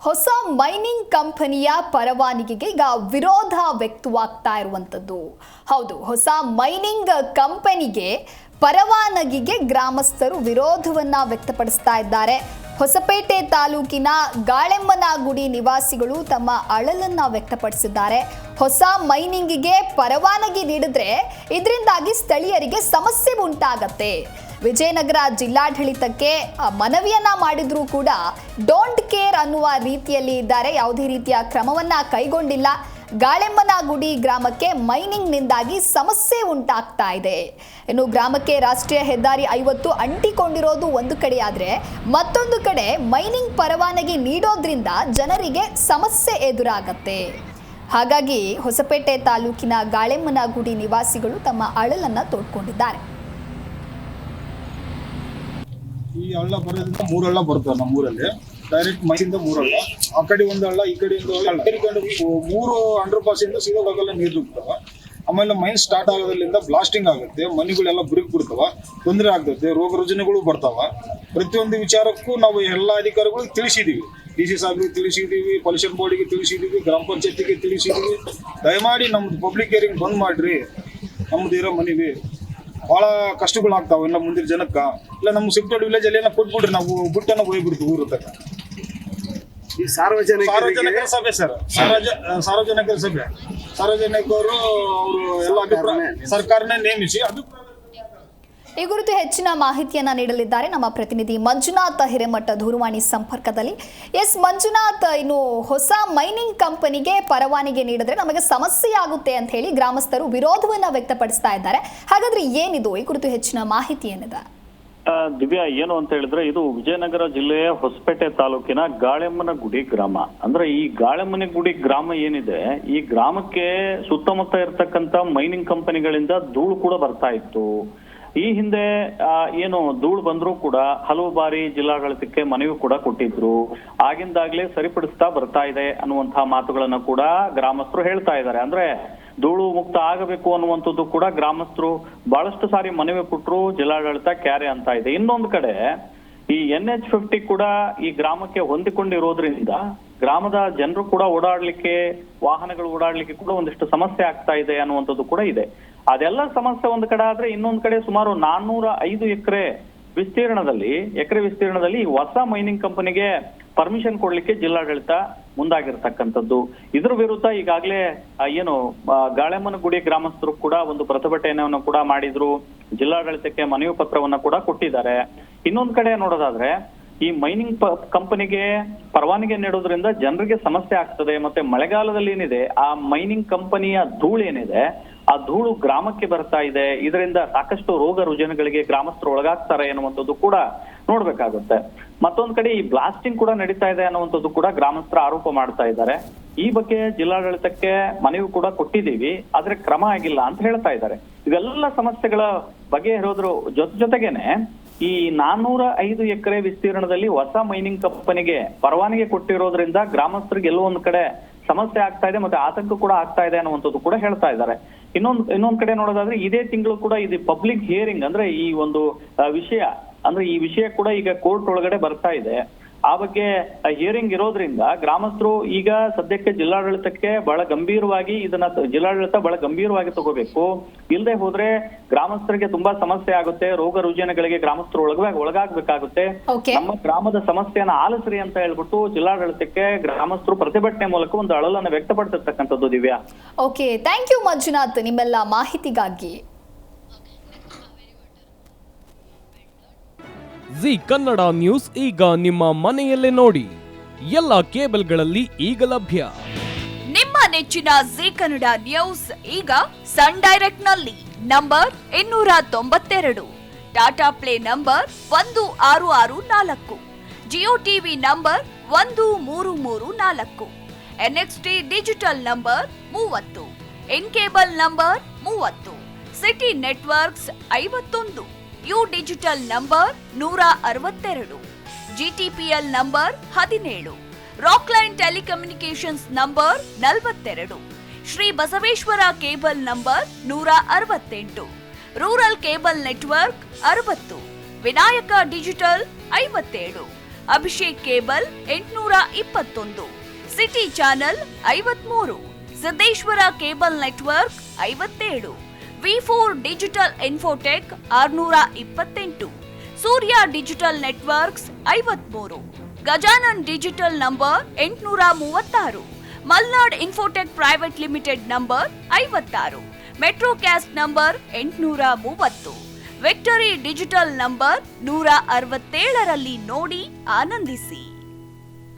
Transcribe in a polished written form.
ಹೊಸ ಮೈನಿಂಗ್ ಕಂಪನಿಯ ಪರವಾನಗಿಗೆ ಈಗ ವಿರೋಧ ವ್ಯಕ್ತವಾಗ್ತಾ ಇರುವಂತದ್ದು. ಹೌದು, ಹೊಸ ಮೈನಿಂಗ್ ಕಂಪನಿಗೆ ಪರವಾನಗಿಗೆ ಗ್ರಾಮಸ್ಥರು ವಿರೋಧವನ್ನ ವ್ಯಕ್ತಪಡಿಸ್ತಾ ಇದ್ದಾರೆ. ಹೊಸಪೇಟೆ ತಾಲೂಕಿನ ಗಾಳೆಮ್ಮನಗುಡಿ ನಿವಾಸಿಗಳು ತಮ್ಮ ಅಳಲನ್ನ ವ್ಯಕ್ತಪಡಿಸಿದ್ದಾರೆ. ಹೊಸ ಮೈನಿಂಗಿಗೆ ಪರವಾನಗಿ ನೀಡಿದ್ರೆ ಇದರಿಂದಾಗಿ ಸ್ಥಳೀಯರಿಗೆ ಸಮಸ್ಯೆ ಉಂಟಾಗತ್ತೆ. ವಿಜಯನಗರ ಜಿಲ್ಲಾಡಳಿತಕ್ಕೆ ಮನವಿಯನ್ನ ಮಾಡಿದ್ರೂ ಕೂಡ ಡೋಂಟ್ ಕೇರ್ ಅನ್ನುವ ರೀತಿಯಲ್ಲಿ ಇದ್ದಾರೆ. ಯಾವುದೇ ರೀತಿಯ ಕ್ರಮವನ್ನ ಕೈಗೊಂಡಿಲ್ಲ. ಗಾಳೆಮ್ಮನಗುಡಿ ಗ್ರಾಮಕ್ಕೆ ಮೈನಿಂಗ್ನಿಂದಾಗಿ ಸಮಸ್ಯೆ ಉಂಟಾಗ್ತಾ ಇದೆ. ಇನ್ನು ಗ್ರಾಮಕ್ಕೆ ರಾಷ್ಟ್ರೀಯ ಹೆದ್ದಾರಿ 50 ಅಂಟಿಕೊಂಡಿರೋದು ಒಂದು ಕಡೆ ಆದ್ರೆ, ಮತ್ತೊಂದು ಕಡೆ ಮೈನಿಂಗ್ ಪರವಾನಗಿ ನೀಡೋದ್ರಿಂದ ಜನರಿಗೆ ಸಮಸ್ಯೆ ಎದುರಾಗತ್ತೆ. ಹಾಗಾಗಿ ಹೊಸಪೇಟೆ ತಾಲೂಕಿನ ಗಾಳೆಮ್ಮನಗುಡಿ ನಿವಾಸಿಗಳು ತಮ್ಮ ಅಳಲನ್ನ ತೋಡ್ಕೊಂಡಿದ್ದಾರೆ. ಈ ಹಳ್ಳ ಬರೋದ್ರಿಂದ 3 ಹಳ್ಳ ಬರ್ತವೆ ನಮ್ಮೂರಲ್ಲಿ. ಡೈರೆಕ್ಟ್ ಮೈನಿಂದ 3 ಹಳ್ಳ, ಆ ಕಡೆ ಒಂದು ಹಳ್ಳ, ಈ ಕಡೆ ಒಂದು ಹಳ್ಳ, ಮೂರು ಅಂಡರ್ ಪಾಸ್ ಇಂದ ಸೀದೋಗಾಗಲ್ಲ ನೀರು ನುಗ್ತಾವ. ಆಮೇಲೆ ಮೈನ್ ಸ್ಟಾರ್ಟ್ ಆಗೋದ್ರಿಂದ ಬ್ಲಾಸ್ಟಿಂಗ್ ಆಗುತ್ತೆ, ಮನೆಗಳೆಲ್ಲ ಬಿರುಕು ಬಿಡ್ತಾವ, ತೊಂದರೆ ಆಗ್ತದೆ, ರೋಗ ರುಜಿನಗಳು ಬರ್ತಾವ. ಪ್ರತಿಯೊಂದು ವಿಚಾರಕ್ಕೂ ನಾವು ಎಲ್ಲ ಅಧಿಕಾರಿಗಳಿಗೆ ತಿಳಿಸಿದೀವಿ. DC ಸಾಹೇಬ್ರಿಗೆ ತಿಳಿಸಿದೀವಿ, ಪೊಲ್ಯೂಷನ್ ಬೋರ್ಡಿಗೆ ತಿಳಿಸಿದೀವಿ, ಗ್ರಾಮ ಪಂಚಾಯತಿಗೆ ತಿಳಿಸಿದೀವಿ. ದಯಮಾಡಿ ನಮ್ದು ಪಬ್ಲಿಕ್ ಏರಿಂಗ್ ಬಂದ್ ಮಾಡ್ರಿ, ನಮ್ದು ಇರೋ ಮನೆಗೆ ಬಹಳ ಕಷ್ಟಗಳಾಗ್ತಾವ ಎಲ್ಲ ಮುಂದಿನ ಜನಕ್ಕ. ಇಲ್ಲ ನಮ್ಮ ಸಿಕ್ಟೋಡ್ ವಿಲೇಜ್ ಅಲ್ಲಿ ಕೊಟ್ಬಿಡ್ರಿ, ನಾವು ಬಿಟ್ಟನ್ನ ಹೋಗ್ಬಿಡ್ತೀವಿ ಊರು ತಕ್ಕ. ಈ ಸಾರ್ವಜನಿಕ ಸಭೆ ಸರ್, ಸಾರ್ವಜನಿಕರ ಸಭೆ, ಸಾರ್ವಜನಿಕರು ಅವರು ಎಲ್ಲ ಸರ್ಕಾರನೇ ನೇಮಿಸಿ ಈ ಕುರಿತು ಹೆಚ್ಚಿನ ಮಾಹಿತಿಯನ್ನ ನೀಡಲಿದ್ದಾರೆ ನಮ್ಮ ಪ್ರತಿನಿಧಿ ಮಂಜುನಾಥ್ ಹಿರೇಮಠ ದೂರವಾಣಿ ಸಂಪರ್ಕದಲ್ಲಿ. ಎಸ್ ಮಂಜುನಾಥ್, ಇನ್ನು ಹೊಸ ಮೈನಿಂಗ್ ಕಂಪನಿಗೆ ಪರವಾನಗಿ ನೀಡಿದ್ರೆ ನಮಗೆ ಸಮಸ್ಯೆ ಆಗುತ್ತೆ ಅಂತ ಹೇಳಿ ಗ್ರಾಮಸ್ಥರು ವಿರೋಧವನ್ನ ವ್ಯಕ್ತಪಡಿಸ್ತಾ ಇದ್ದಾರೆ. ಹಾಗಾದ್ರೆ ಏನಿದು, ಈ ಕುರಿತು ಹೆಚ್ಚಿನ ಮಾಹಿತಿ ಏನಿದೆ? ದಿವ್ಯಾ, ಏನು ಅಂತ ಹೇಳಿದ್ರೆ ಇದು ವಿಜಯನಗರ ಜಿಲ್ಲೆಯ ಹೊಸಪೇಟೆ ತಾಲೂಕಿನ ಗಾಳೆಮ್ಮನಗುಡಿ ಗ್ರಾಮ. ಅಂದ್ರೆ ಈ ಗಾಳೆಮ್ಮನಗುಡಿ ಗ್ರಾಮ ಏನಿದೆ, ಈ ಗ್ರಾಮಕ್ಕೆ ಸುತ್ತಮುತ್ತ ಇರ್ತಕ್ಕಂತ ಮೈನಿಂಗ್ ಕಂಪನಿಗಳಿಂದ ಧೂಳು ಕೂಡ ಬರ್ತಾ ಇತ್ತು. ಈ ಹಿಂದೆ ಏನು ಧೂಳು ಬಂದ್ರೂ ಕೂಡ ಹಲವು ಬಾರಿ ಜಿಲ್ಲಾಡಳಿತಕ್ಕೆ ಮನವಿ ಕೂಡ ಕೊಟ್ಟಿದ್ರು. ಆಗಿಂದಾಗ್ಲೇ ಸರಿಪಡಿಸ್ತಾ ಬರ್ತಾ ಇದೆ ಅನ್ನುವಂತಹ ಮಾತುಗಳನ್ನ ಕೂಡ ಗ್ರಾಮಸ್ಥರು ಹೇಳ್ತಾ ಇದ್ದಾರೆ. ಅಂದ್ರೆ ಧೂಳು ಮುಕ್ತ ಆಗಬೇಕು ಅನ್ನುವಂಥದ್ದು ಕೂಡ ಗ್ರಾಮಸ್ಥರು ಬಹಳಷ್ಟು ಸಾರಿ ಮನವಿ ಕೊಟ್ಟರು, ಜಿಲ್ಲಾಡಳಿತ ಕ್ಯಾರೆ ಅಂತ ಇದೆ. ಇನ್ನೊಂದು ಕಡೆ ಈ NH50 ಕೂಡ ಈ ಗ್ರಾಮಕ್ಕೆ ಹೊಂದಿಕೊಂಡಿರೋದ್ರಿಂದ ಗ್ರಾಮದ ಜನರು ಕೂಡ ಓಡಾಡ್ಲಿಕ್ಕೆ, ವಾಹನಗಳು ಓಡಾಡ್ಲಿಕ್ಕೆ ಕೂಡ ಒಂದಿಷ್ಟು ಸಮಸ್ಯೆ ಆಗ್ತಾ ಇದೆ ಅನ್ನುವಂಥದ್ದು ಕೂಡ ಇದೆ. ಅದೆಲ್ಲ ಸಮಸ್ಯೆ ಒಂದು ಕಡೆ ಆದ್ರೆ, ಇನ್ನೊಂದು ಕಡೆ ಸುಮಾರು 405 ಎಕರೆ ವಿಸ್ತೀರ್ಣದಲ್ಲಿ ಹೊಸ ಮೈನಿಂಗ್ ಕಂಪನಿಗೆ ಪರ್ಮಿಷನ್ ಕೊಡ್ಲಿಕ್ಕೆ ಜಿಲ್ಲಾಡಳಿತ ಮುಂದಾಗಿರ್ತಕ್ಕಂಥದ್ದು. ಇದ್ರ ವಿರುದ್ಧ ಈಗಾಗಲೇ ಏನು ಗಾಳೆಮ್ಮನಗುಡಿ ಗ್ರಾಮಸ್ಥರು ಕೂಡ ಒಂದು ಪ್ರತಿಭಟನೆಯನ್ನು ಕೂಡ ಮಾಡಿದ್ರು, ಜಿಲ್ಲಾಡಳಿತಕ್ಕೆ ಮನವಿ ಪತ್ರವನ್ನ ಕೂಡ ಕೊಟ್ಟಿದ್ದಾರೆ. ಇನ್ನೊಂದು ಕಡೆ ನೋಡೋದಾದ್ರೆ ಈ ಮೈನಿಂಗ್ ಕಂಪನಿಗೆ ಪರವಾನಗಿ ನೀಡೋದ್ರಿಂದ ಜನರಿಗೆ ಸಮಸ್ಯೆ ಆಗ್ತದೆ. ಮತ್ತೆ ಮಳೆಗಾಲದಲ್ಲಿ ಏನಿದೆ, ಆ ಮೈನಿಂಗ್ ಕಂಪನಿಯ ಧೂಳು ಏನಿದೆ, ಆ ಧೂಳು ಗ್ರಾಮಕ್ಕೆ ಬರ್ತಾ ಇದೆ. ಇದರಿಂದ ಸಾಕಷ್ಟು ರೋಗ ರುಜಿನಗಳಿಗೆ ಗ್ರಾಮಸ್ಥರು ಒಳಗಾಗ್ತಾರೆ ಅನ್ನುವಂಥದ್ದು ಕೂಡ ನೋಡ್ಬೇಕಾಗುತ್ತೆ. ಮತ್ತೊಂದ್ ಕಡೆ ಈ ಬ್ಲಾಸ್ಟಿಂಗ್ ಕೂಡ ನಡೀತಾ ಇದೆ ಅನ್ನುವಂಥದ್ದು ಕೂಡ ಗ್ರಾಮಸ್ಥರು ಆರೋಪ ಮಾಡ್ತಾ ಇದ್ದಾರೆ. ಈ ಬಗ್ಗೆ ಜಿಲ್ಲಾಡಳಿತಕ್ಕೆ ಮನವಿ ಕೂಡ ಕೊಟ್ಟಿದ್ದೀವಿ, ಆದ್ರೆ ಕ್ರಮ ಆಗಿಲ್ಲ ಅಂತ ಹೇಳ್ತಾ ಇದ್ದಾರೆ. ಇವೆಲ್ಲ ಸಮಸ್ಯೆಗಳ ಬಗೆಹರಿಯೋದ್ರ ಜೊತೆಗೇನೆ ಈ 405 ಎಕರೆ ವಿಸ್ತೀರ್ಣದಲ್ಲಿ ಹೊಸ ಮೈನಿಂಗ್ ಕಂಪನಿಗೆ ಪರವಾನಗಿ ಕೊಟ್ಟಿರೋದ್ರಿಂದ ಗ್ರಾಮಸ್ಥರಿಗೆ ಎಲ್ಲೋ ಒಂದ್ ಕಡೆ ಸಮಸ್ಯೆ ಆಗ್ತಾ ಇದೆ, ಮತ್ತೆ ಆತಂಕ ಕೂಡ ಆಗ್ತಾ ಇದೆ ಅನ್ನುವಂಥದ್ದು ಕೂಡ ಹೇಳ್ತಾ ಇದ್ದಾರೆ. ಇನ್ನೊಂದ್ ಕಡೆ ನೋಡೋದಾದ್ರೆ ಇದೇ ತಿಂಗಳು ಕೂಡ ಇದು ಪಬ್ಲಿಕ್ ಹಿಯರಿಂಗ್, ಅಂದ್ರೆ ಈ ಒಂದು ಈ ವಿಷಯ ಕೂಡ ಈಗ ಕೋರ್ಟ್ ಒಳಗಡೆ ಬರ್ತಾ ಇದೆ. ಆ ಬಗ್ಗೆ ಹಿಯರಿಂಗ್ ಇರೋದ್ರಿಂದ ಗ್ರಾಮಸ್ಥರು ಈಗ ಸದ್ಯಕ್ಕೆ ಜಿಲ್ಲಾಡಳಿತಕ್ಕೆ ಜಿಲ್ಲಾಡಳಿತ ಬಹಳ ಗಂಭೀರವಾಗಿ ತಗೋಬೇಕು. ಇಲ್ಲದೆ ಹೋದ್ರೆ ಗ್ರಾಮಸ್ಥರಿಗೆ ತುಂಬಾ ಸಮಸ್ಯೆ ಆಗುತ್ತೆ, ರೋಗ ರುಜಿನಗಳಿಗೆ ಗ್ರಾಮಸ್ಥರು ಒಳಗಾಗಬೇಕಾಗುತ್ತೆ. ನಮ್ಮ ಗ್ರಾಮದ ಸಮಸ್ಯೆಯನ್ನ ಆಲಿಸ್ರಿ ಅಂತ ಹೇಳ್ಬಿಟ್ಟು ಜಿಲ್ಲಾಡಳಿತಕ್ಕೆ ಗ್ರಾಮಸ್ಥರು ಪ್ರತಿಭಟನೆ ಮೂಲಕ ಒಂದು ಅಳಲನ್ನು ವ್ಯಕ್ತಪಡಿಸಿರ್ತಕ್ಕಂಥದ್ದು. Divya, okay, thank you Manjunath ನಿಮ್ಮೆಲ್ಲ ಮಾಹಿತಿಗಾಗಿ. ಜಿ ಕನ್ನಡ ನ್ಯೂಸ್ ಈಗ ನಿಮ್ಮ ಮನೆಯಲ್ಲೇ ನೋಡಿ, ಎಲ್ಲ ಕೇಬಲ್ಗಳಲ್ಲಿ ಈಗ ಲಭ್ಯ. ನಿಮ್ಮ ನೆಚ್ಚಿನ ಜಿ ಕನ್ನಡ ನ್ಯೂಸ್ ಈಗ ಸನ್ ಡೈರೆಕ್ಟ್ ನಲ್ಲಿ number 292, Tata play number 1664, Jio TV number 1334, NXT digital number 30, in cable number 30, city networks 51, U digital number 162, GTPL number 17, Rockline telecommunications number 42, Shri Basaveshwara cable number 168, rural cable network 60, Vinayaka digital 57, Abhishek cable 821, city channel 53, Siddeshwara cable network 57, V4 digital Infotech 628, Surya digital networks 53, Gajanan digital number 836, Malnad infotech private limited number 56, Metrocast number 830, victory digital number 167ರಲ್ಲಿ ನೋಡಿ ಆನಂದಿಸಿ.